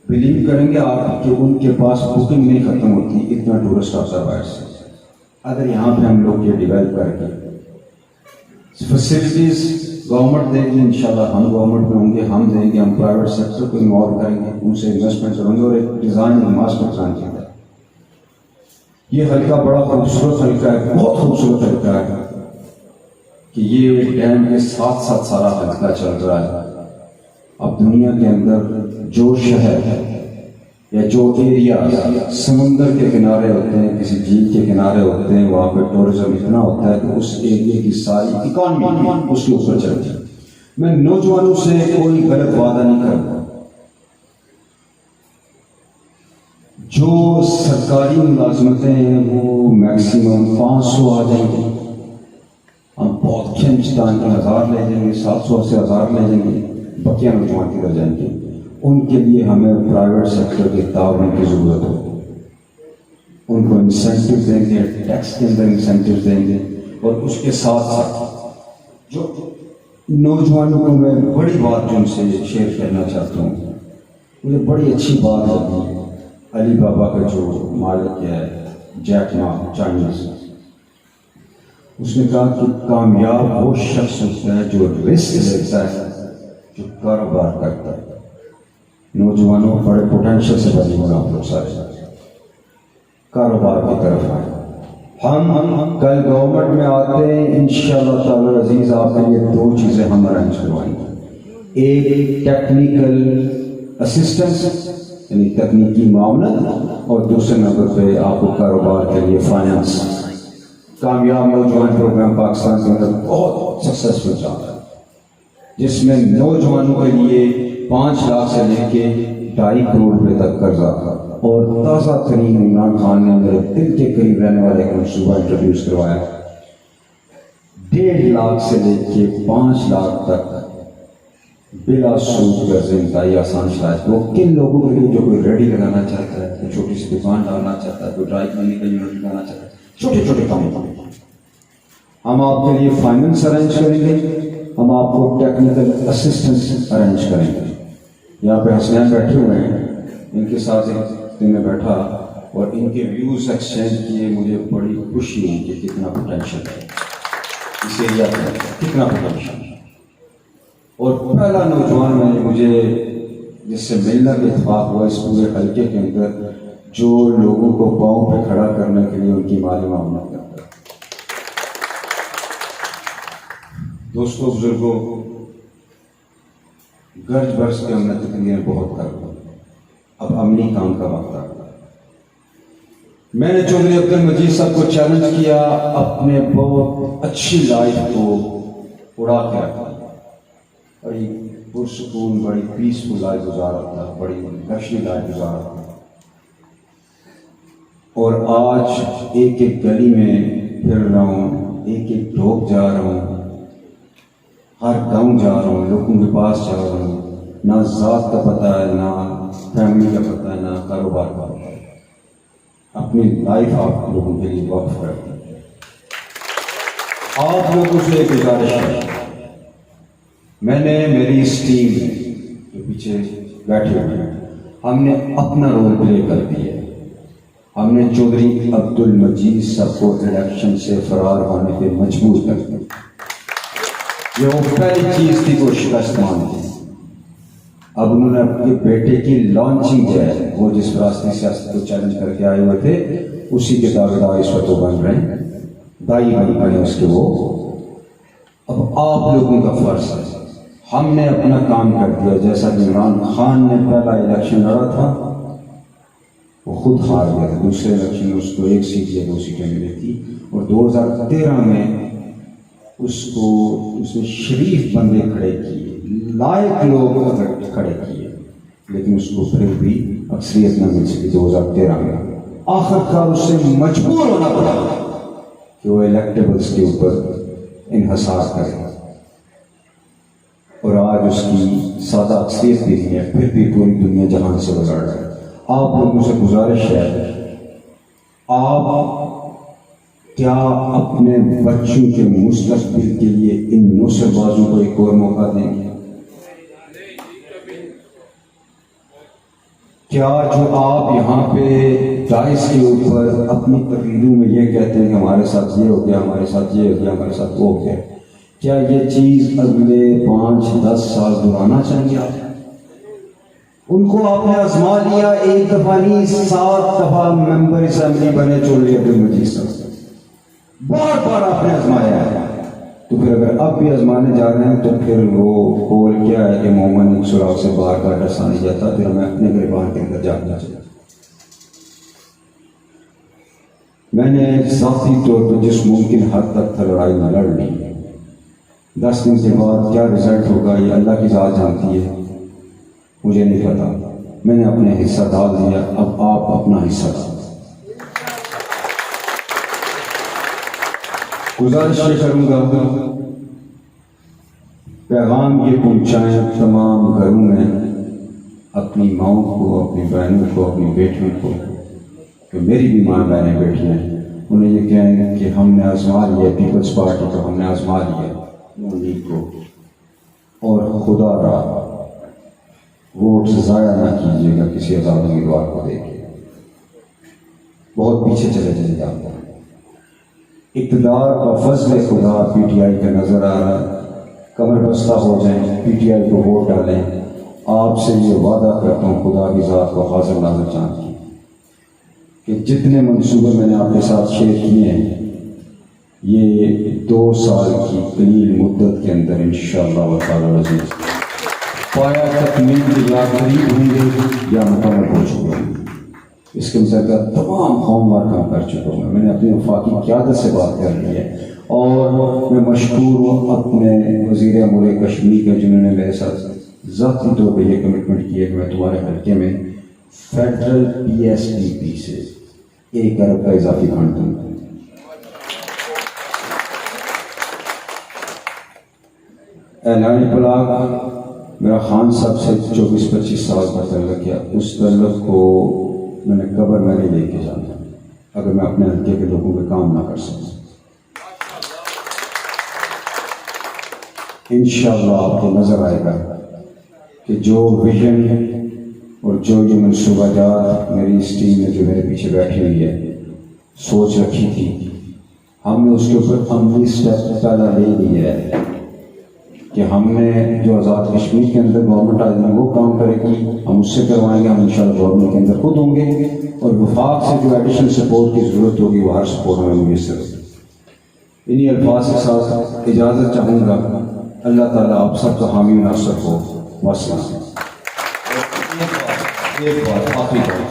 बिलीव करेंगे आप कि उनके पास बुकिंग नहीं खत्म होती, इतना टूरिस्ट आता है बाहर से। अगर यहाँ पे हम लोग ये डेवलप करके फैसिलिटीज गवर्नमेंट देगी, इंशाल्लाह हम गवर्नमेंट में होंगे, हम देंगे, हम प्राइवेट सेक्टर को इन्वॉल्व करेंगे, उनसे इन्वेस्टमेंट करेंगे और एक डिज़ाइन मास्टर प्लान किया। ये हल्का बड़ा खूबसूरत हल्का है, बहुत खूबसूरत हल्का है कि ये डैम के साथ साथ सारा हल्का चल रहा है। अब दुनिया के अंदर जो शहर है या जो एरिया समुंदर के किनारे होते हैं, किसी झील के किनारे होते हैं, वहाँ पे टूरिज्म इतना होता है कि उस एरिया की सारी इकॉनमी उसके ऊपर चलती है। मैं नौजवानों से कोई गलत वादा नहीं करता। जो सरकारी मुलाजमतें हैं वो मैक्सिमम 500 आ जाएंगे, हम बहुत खिंचतान के 1000 ले जाएंगे, 700 से 1000 ले जाएंगे, बकिया नौजवान किधर जाएंगे। उनके लिए हमें प्राइवेट सेक्टर के ताउन की जरूरत है, उनको इंसेंटिव देंगे, टैक्स के अंदर इंसेंटिव देंगे और उसके साथ साथ जो नौजवानों को मैं बड़ी बात जो उनसे शेयर करना चाहता हूँ, मुझे बड़ी अच्छी बात लगी अली बाबा का जो मालिक है जैक मा चाइनीज, उसने कहा कि कामयाब वो शख्स होता है जो रिस्क लेता है, जो कारोबार करता है। नौजवानों बड़े पोटेंशियल से बने होना आप लोग सारे कारोबार की तरफ आए। हम कल गवर्नमेंट में आते हैं, इंशाअल्लाह ताला अजीज आपके लिए 2 चीजें हम अरेंज करवाएंगे। एक टेक्निकल असिस्टेंस यानी तकनीकी मामला, और दूसरे नंबर पे आपको कारोबार के लिए फाइनेंस। कामयाब नौजवान प्रोग्राम पाकिस्तान के अंदर बहुत सक्सेसफुल चल रहा है, जिसमें नौजवानों के लिए 5 लाख से लेके 2.5 करोड़ रुपए तक कर्जा, और ताज़ा तरीन इमरान खान ने मेरे दिल के करीब रहने वाले एक मनसूबा इंट्रोड्यूस करवाया। 1.5 लाख से लेके 5 लाख तक बिला सूद कर्जे इंतहाई आसान शायद वो किन लोगों के लिए जो कोई रेडी लगाना चाहता है, कोई छोटी सी दुकान डालना चाहता है, कोई ड्राई क्लीनिंग का यूनिट लगाना चाहता है, छोटे छोटे काम। हम आपके लिए फाइनेंस अरेंज करेंगे, हम आपको टेक्निकल असिस्टेंस अरेंज करेंगे। यहाँ पे हसनैन बैठे हुए हैं, इनके साथ एक दिन में बैठा और इनके व्यूज एक्सचेंज किए, मुझे बड़ी खुशी हुई कि कितना पोटेंशियल है इस एरिया में, कितना पोटेंशियल। और पहला नौजवान में मुझे जिससे मिलना का इत्तेफाक हुआ इस पूरे हल्के के अंदर, जो लोगों को पाँव पे खड़ा करने के लिए उनकी माली मामला करता है। दोस्तों बुजुर्गों, गर्ज बरस के हमने तकरीर बहुत कर, अब अमली काम का वक्त आ गया। मैंने चौधरी अब्दुल मजीद साहब को चैलेंज किया अपने बहुत अच्छी लाइफ को उड़ा के रखा, बड़ी पुरसकून, बड़ी पीसफुल लाइफ गुजारा था, बड़ी लक्ष्मी लाइफ गुजारा था। और आज एक एक गली में फिर रहा हूँ, एक एक ढोक जा रहा हूँ, हर गांव जा रहा हूँ, लोगों के पास जा रहा हूँ। ना जात का पता है, ना फैमिली का पता है, ना कारोबार का पता है। अपनी लाइफ आप लोगों के लिए वक्फ करते हैं। आप लोगों से एक गुजारिश है, मैंने मेरी इस टीम में जो पीछे बैठे हुए हैं, हमने अपना रोल प्ले कर दिया। हमने चौधरी अब्दुल मजीद साहब को इलेक्शन से फरार होने पे मजबूर कर दिया। ये वो पहली चीज थी को शिकस्त मानते। अब उन्होंने अपने बेटे की लॉन्चिंग जो है, वो जिस रास्ते सियासत को चैलेंज करके आए हुए थे, उसी के दावेदार इस वक्त बन रहे हैं, दाई बन रहे हैं उसके वो। अब आप लोगों का फर्ज है, हमने अपना काम कर दिया। जैसा कि इमरान खान ने पहला इलेक्शन लड़ा था, वो खुद हार गया था, दूसरे इलेक्शन में उसको 1 सीट या 2 सीटें मिली थी, और 2013 में उसको उसने शरीफ बंदे खड़े किए, लायक लोग खड़े किए, लेकिन उसको फिर भी अक्सरियत न मिल सकी। 2013 में आखिरकार उससे मजबूर होना पड़ा कि वो इलेक्टेबल्स के ऊपर इन्हसार करे, और आज उसकी सादा अक्सरियत भी नहीं है, फिर भी पूरी दुनिया जहान से गुजर रहा है। आप लोगों से गुजारिश है, आप क्या अपने बच्चों के मुस्तकबिल के लिए इन नौसेबाजों को एक और मौका देंगे? क्या जो आप यहाँ पे दाइस के ऊपर अपनी तकरीरों में ये कहते हैं कि हमारे साथ ये हो गया, हमारे साथ ये हो गया, हमारे साथ वो हो गया, क्या ये चीज अगले 5-10 साल दोहराना चाहेंगे आप? उनको आपने आजमा लिया, एक दफा नहीं 7 दफा मेंबर असेंबली बने चौधरी अब्दुल मजीद साहब, बार बार आपने आजमाया है। तो फिर अगर अब भी आजमाने जा रहे हैं तो फिर वो कौल क्या है कि मोमन एक सुराख से बाहर का डसा नहीं जाता, फिर हमें अपने गिरबान के अंदर जाना चाहिए। मैंने जाती तौर पर जिस मुमकिन हद तक लड़ाई में लड़ ली, 10 दिन के बाद क्या रिजल्ट होगा ये अल्लाह की ज़ात जानती है, मुझे नहीं पता। मैंने अपने हिस्सा डाल दिया, अब आप अपना हिस्सा डाल। गुजारिश ये करूंगा, पैगाम ये पहुंचाएं तमाम घरों में अपनी माओं को, अपनी बहनों को, अपनी बेटियों को, कि मेरी भी माँ बहनें बेटियां हैं, उन्हें ये कहें कि हमने आजमा लिया पीपल्स पार्टी को, हमने आजमा लिया नून लीग को, और खुदा रा वोट ज़ाया ना कीजिएगा किसी आज़ाद उम्मीदवार को देके, बहुत पीछे चले चले जाते हैं। इक़्तिदार का फज़ल खुदा पीटीआई का नजर आ रहा है, कमर बस्ता हो जाएं, पीटीआई को वोट डालें। आपसे ये वादा करता हूँ खुदा की ज़ात को हाज़िर नाज़िर जान की, कि जितने मंसूबे मैंने आपके साथ शेयर किए हैं, ये 2 साल की कलील मुद्दत के अंदर इंशाअल्लाह ताला अज़ीज़ पाया तकमील की या करीब होंगे या मुकम्मल हो चुके हैं। इसके अंतर्गत तमाम होमवर्क हम कर चुका हूँ। मैंने अपनी वफाकी क़यादत से बात कर ली है, और मैं मशहूर हूँ अपने वज़ीर अमूर कश्मीर के, जिन्होंने मेरे साथ ज़ाती तौर पर यह कमिटमेंट की है कि मैं तुम्हारे हल्के में फेडरल PSDP से 1 अरब का इजाफी फंड दूँगा। ऐलान पलाग मेरा खान साहब से 24-25 साल का तल्लुक़ है, उस तल्लुक़ को मैंने कब्र में नहीं लेके जाना अगर मैं अपने हल्के के लोगों के काम ना कर सकूं। इंशाअल्लाह आपको नजर आएगा कि जो विजन और जो मनसूबाजात मेरी इस टीम में जो मेरे पीछे बैठी हुई है सोच रखी थी, हमने उसके ऊपर अमली स्टेप पहला ले लिया है कि हमने जो आज़ाद कश्मीर के अंदर गवर्नमेंट आज वो काम करेगी, हम उससे करवाएंगे, हम इंशाल्लाह गवर्नमेंट के अंदर खुद होंगे, और वफाक से जो एडिशनल सपोर्ट की ज़रूरत होगी वो हर सपोर्ट हमें मुयसर होगी। इन्हीं अल्फाज के साथ इजाज़त चाहूँगा। अल्लाह ताला आप सबका हामी नासर हो। वस्सलाम। एक बात आखिरी बात,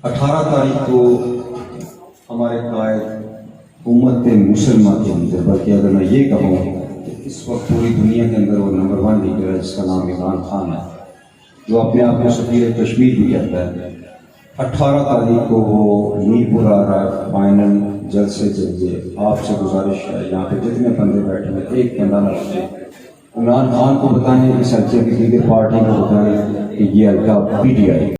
18 तारीख को हमारे कायद उम्मत मुसलमान के अंदर, बल्कि अगर मैं ये कहूँ कि इस वक्त पूरी दुनिया के अंदर वो नंबर 1 लीडर है जिसका नाम इमरान खान है, जो अपने आप को सफीर कश्मीर भी कहता है। 18 तारीख को वो मीरपुर आ रहा है फाइनल जलसे के लिए। आपसे गुजारिश है, यहाँ पे जितने बंदे बैठे हैं एक बंदा न रखे, इमरान खान को बताएं, इस हल्के की दीगर पार्टी को बताएं कि ये हल्का PTI